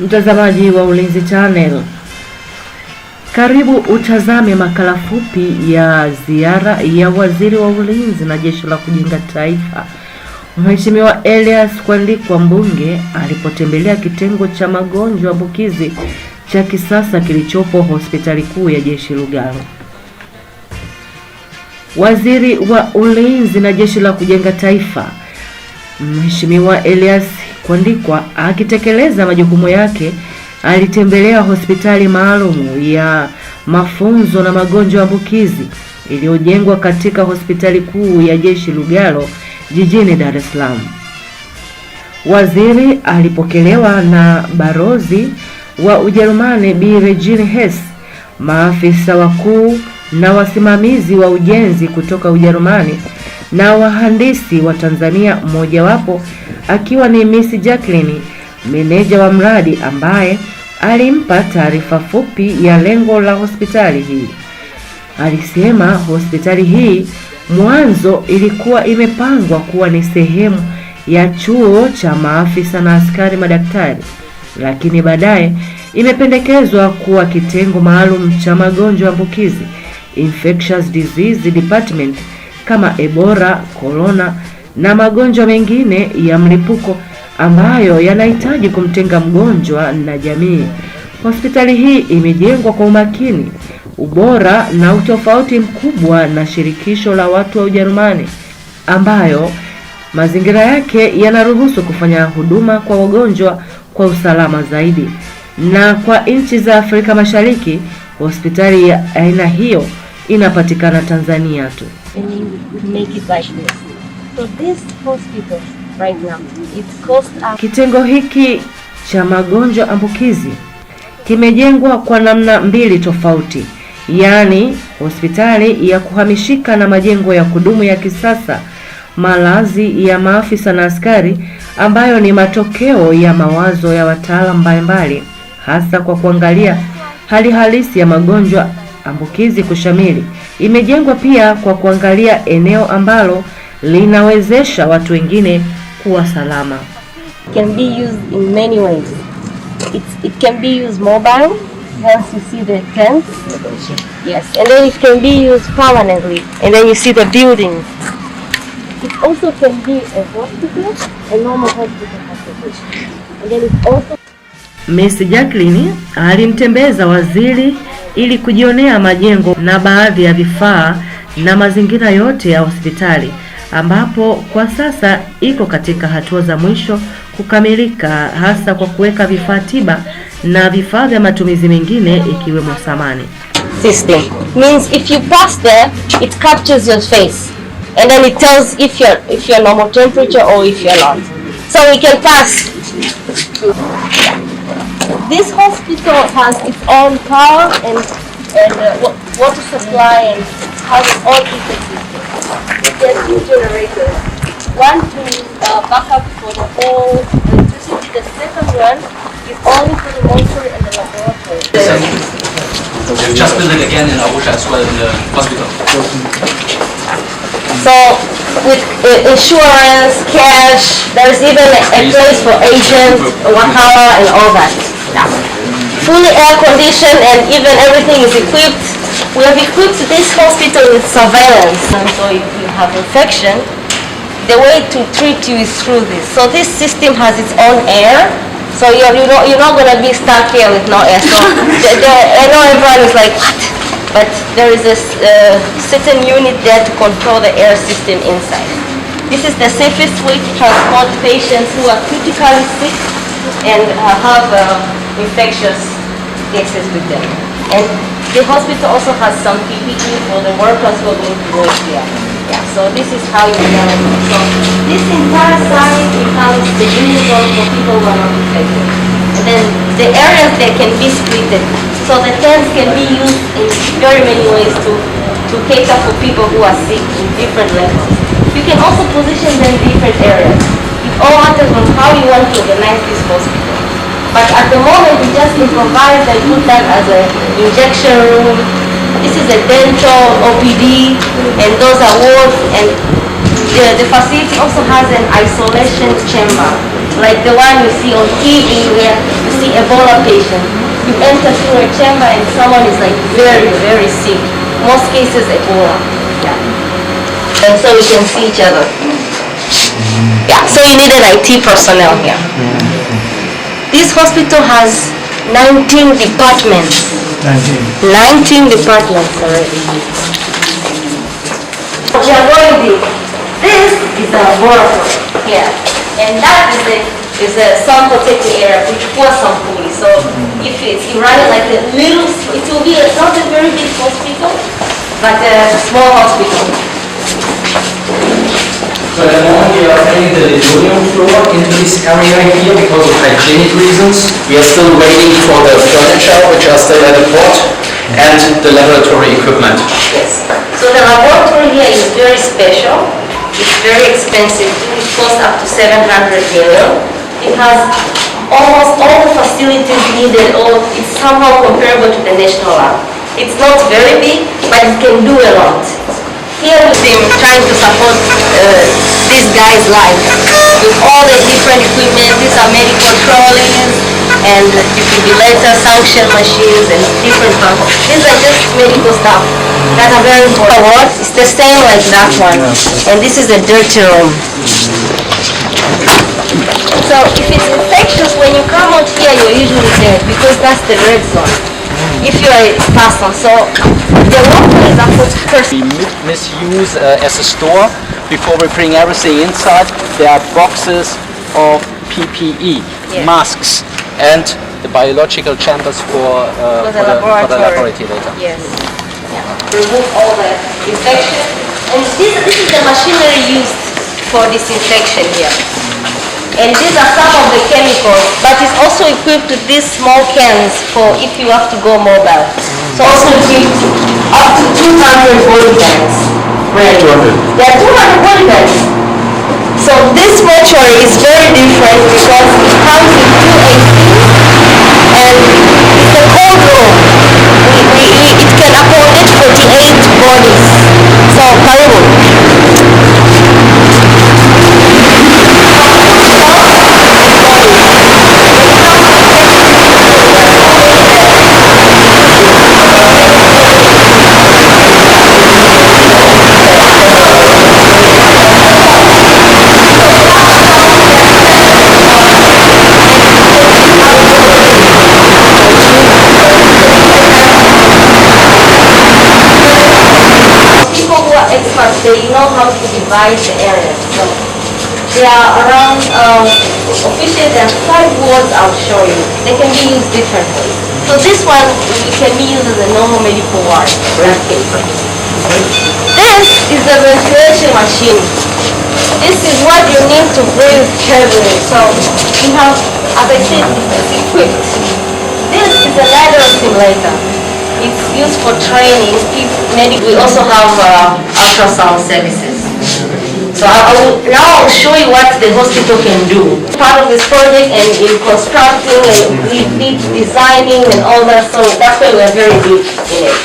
Mtazamaji wa Ulinzi Channel, karibu utazame makala fupi ya ziara ya Waziri wa Ulinzi na Jeshi la Kujenga Taifa, Mheshimiwa Elias Kwandikwa mbunge alipotembelea kitengo cha magonjwa ambukizi cha kisasa kilichopo hospitali kuu ya jeshi Lugalo. Waziri wa Ulinzi na Jeshi la Kujenga Taifa, Mheshimiwa Elias Kwandikwa akitekeleza majukumu yake alitembelea hospitali maalum ya mafunzo na magonjwa ambukizi iliyojengwa katika hospitali kuu ya jeshi Lugalo jijini Dar es Salaam. Waziri alipokelewa na barozi wa Ujerumani Bi Regine Hess, maafisa wakuu na wasimamizi wa ujenzi kutoka Ujerumani na wahandisi wa Tanzania, mmoja wapo akiwa ni Miss Jacqueline, meneja wa mradi, ambaye alimpa taarifa fupi ya lengo la hospitali hii. Alisema hospitali hii mwanzo ilikuwa imepangwa kuwa ni sehemu ya chuo cha maafisa na askari madaktari, lakini baadaye imependekezwa kuwa kitengo maalum cha magonjwa ambukizi, infectious disease department, kama Ebola, corona na magonjwa mengine ya mlipuko ambayo yanahitaji kumtenga mgonjwa na jamii. Hospitali hii imejengwa kwa umakini, ubora na utofauti mkubwa na shirikisho la watu wa Ujerumani, ambayo mazingira yake yanaruhusu kufanya huduma kwa wagonjwa kwa usalama zaidi. Na kwa nchi za Afrika Mashariki, hospitali ya aina hiyo inapatikana Tanzania tu. So this hospital right now, it cost us... Kitengo hiki cha magonjwa ambukizi kimejengwa kwa namna mbili tofauti, yaani hospitali ya kuhamishika na majengo ya kudumu ya kisasa, malazi ya maafisa na askari, ambayo ni matokeo ya mawazo ya wataalamu mbalimbali, hasa kwa kuangalia hali halisi ya magonjwa ambukizi kushamili. Imejengwa pia kwa kuangalia eneo ambalo linawezesha watu wengine kuwa salama. It can be used in many ways. It can be used mobile, hence you see the tents. Yes, and then it can be used permanently, and then you see the building. It also can be a hospital, a normal hospital, and then it also... Miss Jacqueline alimtembeza waziri ili kujionea majengo na baadhi ya vifaa na mazingira yote ya hospitali, ambapo kwa sasa iko katika hatua za mwisho kukamilika, hasa kwa kuweka vifaa tiba na vifaa vya matumizi mengine ikiwemo samani. System means if you pass there, it captures your face and then it tells if you're normal temperature or if you're not. So we can pass. This hospital has its own power and water supply and has its own heating system. There's two generators. One to back up for the whole electricity. The second one is only for the mortuary and the laboratory. We've just built it again in Arusha as well in the hospital. So with insurance, cash, there's even a place for agents, wakala and all that. Yeah. Fully air conditioned and even everything is equipped. We have equipped this hospital with surveillance. And so if you have infection, the way to treat you is through this. So this system has its own air. So you're not going to be stuck here with no air. So I know everyone is like, what? But there is a certain unit there to control the air system inside. This is the safest way to transport patients who are critically sick and have infectious cases with them. And the hospital also has some PPE for the workers who are going to work here. Yeah, so this is how you manage it. So this entire side becomes the green zone for people who are not infected. And then the areas that can be splitted. So the tents can be used in very many ways to cater for people who are sick in different levels. You can also position them in different areas. It all matters on how you want to organize this hospital. But at the moment, we just improvise and put that as an injection room. This is a dental OPD, and those are wards. And the facility also has an isolation chamber. like the one you see on TV where you see Ebola patient. You enter through a chamber and someone is like very, very sick. Most cases Ebola. Yeah. And so we can see each other. Yeah, so you need an IT personnel here. This hospital has 19 departments. 19 departments already. This is a laboratory here, and that is a sample taking area which was sampling. So if you run it like a little, it will be not a very big hospital, but a small hospital. So at the moment we are adding the linoleum floor into this area here because of hygienic reasons. We are still waiting for the furniture, which are still at the port, and the laboratory equipment. Yes. So the laboratory here is very special. It's very expensive. It costs up to 700 million. It has almost all the facilities needed, or it's somehow comparable to the national lab. It's not very big, but it can do a lot. Here we've been trying to support this guy's life with all the different equipment. These are medical trolleys and defibrillator sanction machines and different pumps. These are just medical stuff that are very important. It's the same like that one. And this is a dirty room. So if it's infectious, when you come out here, you're usually dead because that's the red zone. If you are a person, so the water is a person. We misuse as a store. Before we bring everything inside, there are boxes of PPE, masks, and the biological chambers for the laboratory later. Yes. Yeah. Remove all the infection. And this is the machinery used for disinfection here. And these are some of the chemicals, but it's also equipped with these small cans for if you have to go mobile. So also equipped up to 200 body bags. Right. 200? There are 200 body bags. So this mortuary is very different because it comes with 2 ACs and it's a cold room. It can accommodate 48 bodies. So, karibu. They know how to divide the areas. So there are around, officially there are 5 wards I'll show you. They can be used differently. So this one can be used as a normal medical ward. This is the ventilation machine. This is what you need to breathe heavily. So you have, as I said, it's equipped. This is a lateral simulator. It's used for training. We also have ultrasound services. So I'll show you what the hospital can do. Part of this project and in constructing and designing and all that, so that's why we're very deep in it.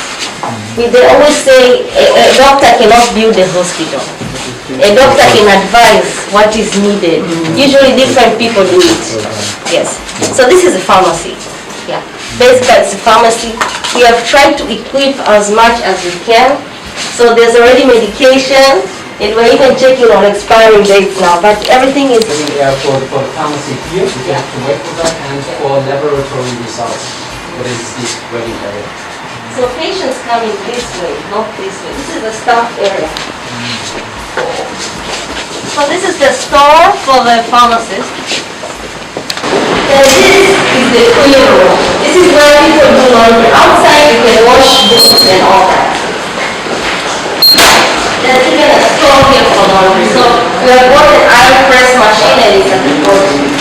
They always say a doctor cannot build a hospital. A doctor can advise what is needed. Usually different people do it. Yes. So this is a pharmacy. Yeah. Basically it's a pharmacy. We have tried to equip as much as we can. So there's already medication, and we're even checking on expiring dates now, but everything is... For the pharmacy here, we have to wait for that, and for laboratory results, what is this waiting area? So patients come in this way, not this way. This is the staff area. So this is the store for the pharmacist. And this is the clean room. This is where people do laundry. Outside you can wash dishes and all that. There's even a store here for laundry. So we have bought an iron press machine and it's at the bottom.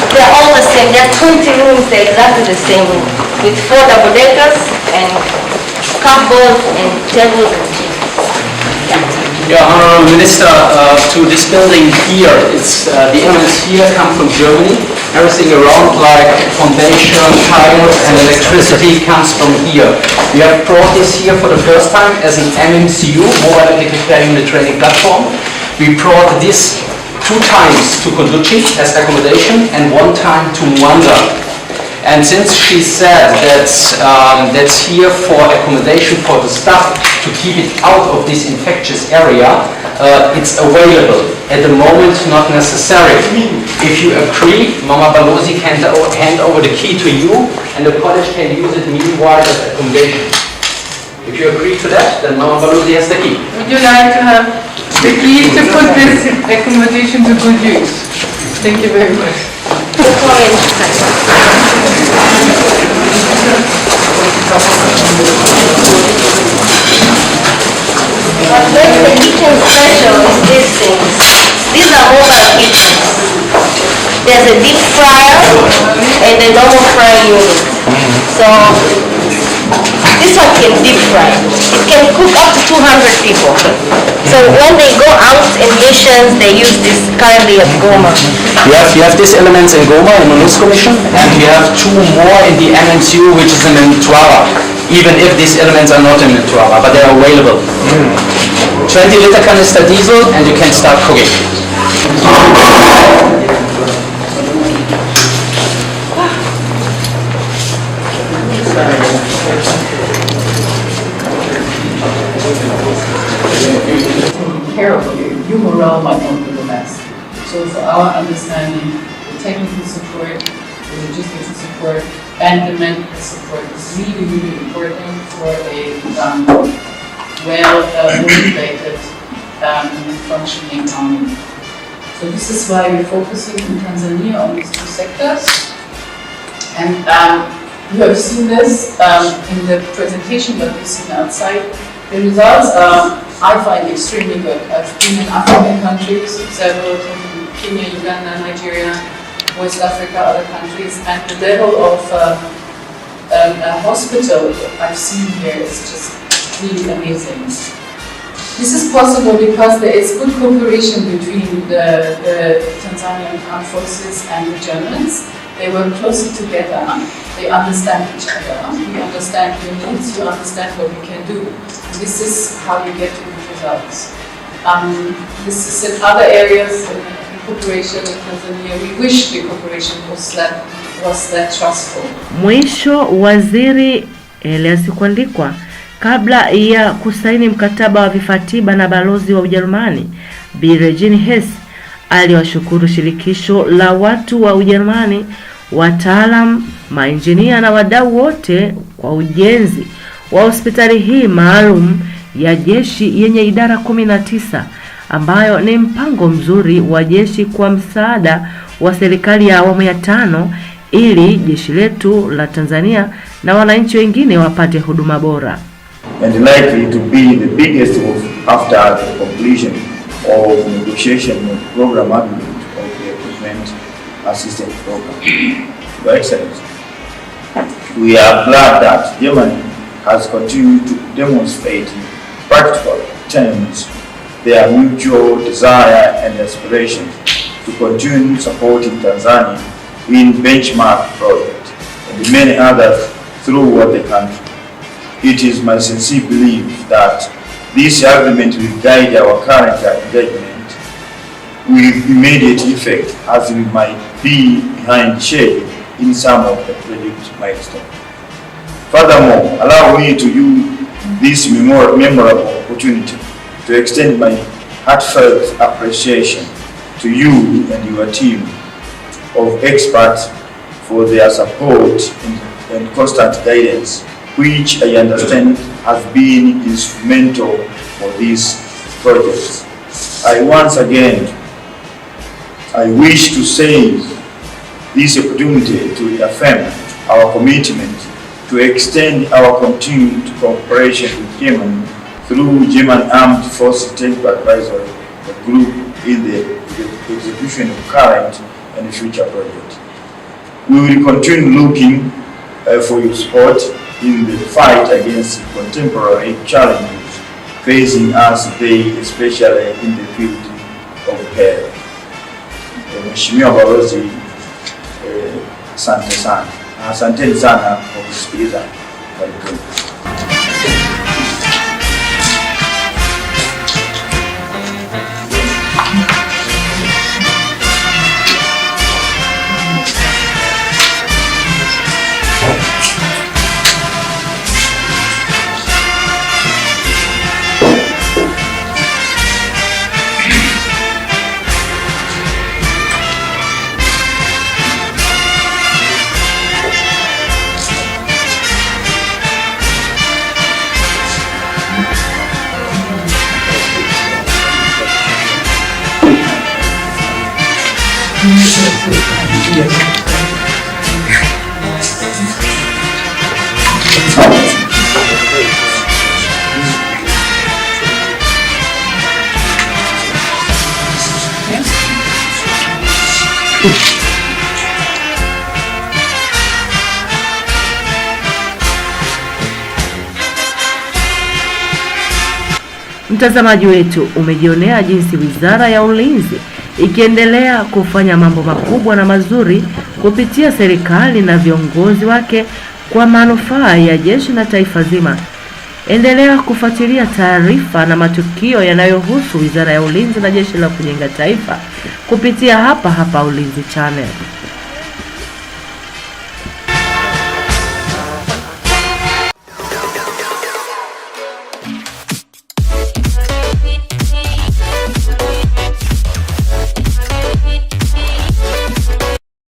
They're all the same. There are 20 rooms. They're exactly the same room with 4 double deckers and cupboards and tables and chairs. Yeah, Honorable Minister, to this building here, it's the elements here come from Germany. Everything around, like foundation, tiles, and electricity, comes from here. We have brought this here for the first time as an MMCU, Mobile Medical Care Unit Training Platform. We brought this 2 times to Kunduchi as accommodation and 1 time to Mwanza. And since she said that's here for accommodation for the staff to keep it out of this infectious area, it's available. At the moment, not necessary. If you agree, Mama Balozi can hand over the key to you, and the college can use it meanwhile as accommodation. If you agree to that, then Mama Balozi has the key. Would you like to have the key to put this accommodation to good use? Thank you very much. What makes the kitchen special is these things. These are mobile kitchens. There's a deep fryer and a normal fry unit. So this one can deep fry. It can cook up to 200 people. So when they go out in missions, they use this currently at Goma. You have these elements in Goma, in MONUSCO mission, and you have 2 more in the MNCU, which is in Mtwara, even if these elements are not in Mtwara, but they are available. 20-liter canister diesel, and you can start cooking. Care of you, your morale might not be the best. So for our understanding, the technical support, the logistical support, and the mental support is really, really important for a well-motivated functioning army. So this is why we're focusing in Tanzania on these 2 sectors. And you have seen this in the presentation that we've seen outside. The results are, I find, extremely good. I've been in African countries, several, Kenya, Uganda, Nigeria, West Africa, other countries, and the level of a hospital I've seen here is just really amazing. This is possible because there is good cooperation between the Tanzanian armed forces and the Germans. They work closely together. They understand each other. We understand your needs. You understand what we can do. And this is how you get to good results. This is in other areas in cooperation in Tanzania. We wish the cooperation was that trustful. Mwisho, Waziri Elias kuandikwa kabla ya kusaini mkataba wa vifaa tiba na balozi wa Ujerumani Bi Regine Hess aliwashukuru shirikisho la watu wa Ujerumani, wataalam, mainjinia na wadau wote kwa ujenzi wa hospitali hii maalum ya jeshi yenye idara 19 ambayo ni mpango mzuri wa jeshi kwa msaada wa serikali ya awamu ya 5 ili jeshi letu la Tanzania na wananchi wengine wapate huduma bora. And likely to be the biggest after the completion of negotiation of program agreement of the equipment assistance program. Your Excellency, we are glad that Germany has continued to demonstrate in practical terms their mutual desire and aspiration to continue supporting Tanzania in benchmark projects and many others throughout the country. It is my sincere belief that this agreement will guide our current engagement with immediate effect, as we might be behind schedule in some of the project milestones. Furthermore, allow me to use this memorable opportunity to extend my heartfelt appreciation to you and your team of experts for their support and constant guidance, which I understand has been instrumental for these projects. I once again wish to seize this opportunity to reaffirm our commitment to extend our continued cooperation with Germany through German Armed Forces Technical Advisory Group in the execution of current and future projects. We will continue looking for your support in the fight against contemporary challenges facing us today, especially in the field of health. Mheshimiwa Balozi, asante sana. Asanteni sana kwa kusikiliza. Karibuni. Mtazamaji wetu, umejionea jinsi Wizara ya Ulinzi ikiendelea kufanya mambo makubwa na mazuri kupitia serikali na viongozi wake kwa manufaa ya jeshi na taifa zima. Endelea kufuatilia taarifa na matukio yanayohusu Wizara ya Ulinzi na Jeshi la Kujenga Taifa kupitia hapa Ulinzi Channel.